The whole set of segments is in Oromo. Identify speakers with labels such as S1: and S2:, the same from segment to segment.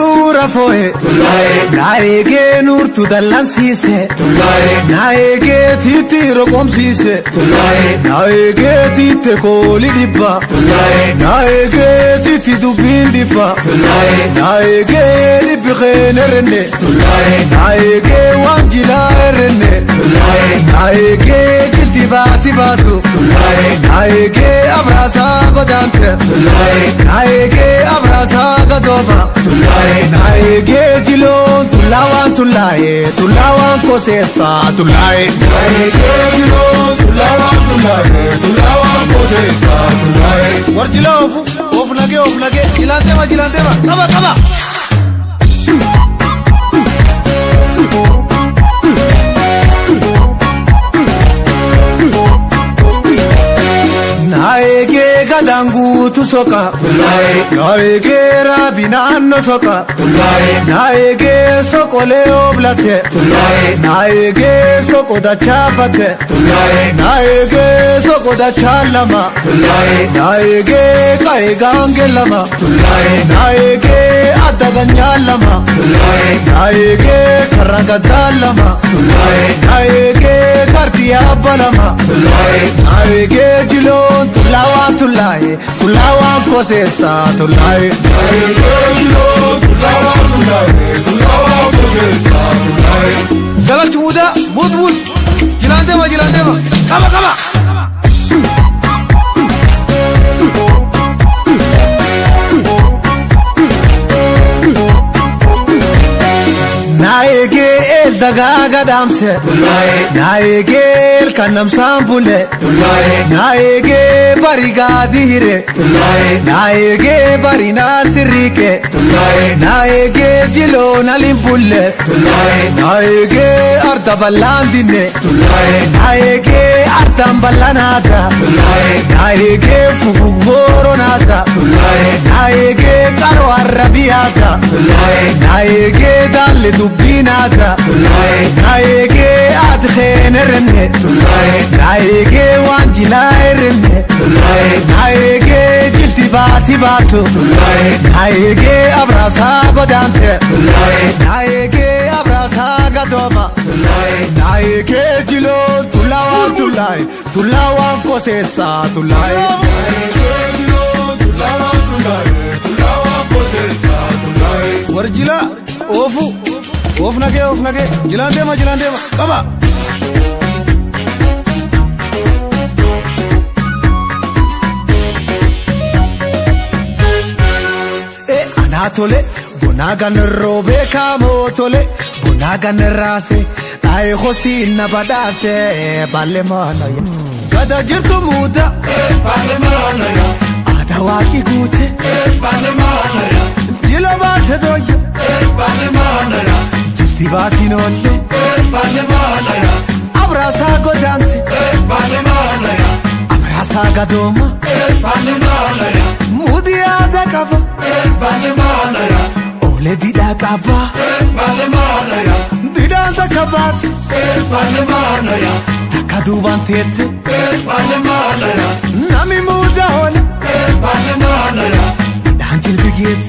S1: tulura foe naege nur tu dalan sise naege titiro kom sise naege titte koli dibba naege titi dubin dibba naege dibbi khenerne naege wanjila rene naege kiltibati batu naege abrasa godante naege abrasa godoba naege jilon tulawan kosesa naege jilon tulawan kosesa warjila of lage jilantema kaba naege gadangu tu soka naege rabinanno soka naege sokole oblate naege sokoda chafate naege sokoda chalama naege kaigangelama naege adaganyalama naege karagadalama naege kartiyabalama naege jilon tulawan kosesa naege jilon tulawan kosesa galach muda mud jilandema kaba naege el dagaga damse naege el kanam sambule naege bariga dihire naege barina sirike naege jilo nalimbulle naege arda ballandine naege ardam ballanata naege fugugoronata naege karo arabiata naege dalle dubinata naege adkhenerne naege wanjilairne naege jiltibati batu naege abrasa godante naege abrasa gadoba naege jilo tulawan kosesa naege jilo tulawan kosesa warjila of nage jilandema kaba anatole bonagan robe kamotole bonagan rase ay khosina badase balemana gada jirtu muda balemana adawaki gute balemana yilabate doye balemana jiltibati nolle balemana abrasa godanti balemana abrasa gadoma balemana mudia zakava balemana ole dida kava balemana dida zakavas balemana takaduban tete balemana nami muda ole balemana danjil bigit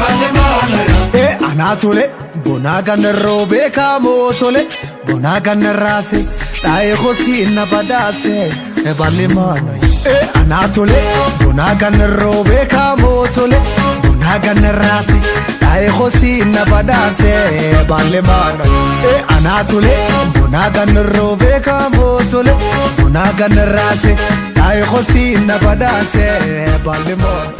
S1: balemana anatole bonagan robe kamotole bonagan rase dai khosina badase balemana anatole bonagan robe kamotole bonagan rase dai khosina badase balemana anatole bonagan robe kamotole bonagan rase dai khosina badase balemana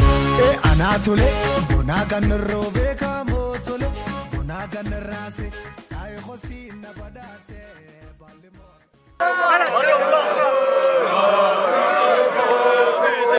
S1: anatole bonagan robe kamotole bonagan rase dai khosina badase balemana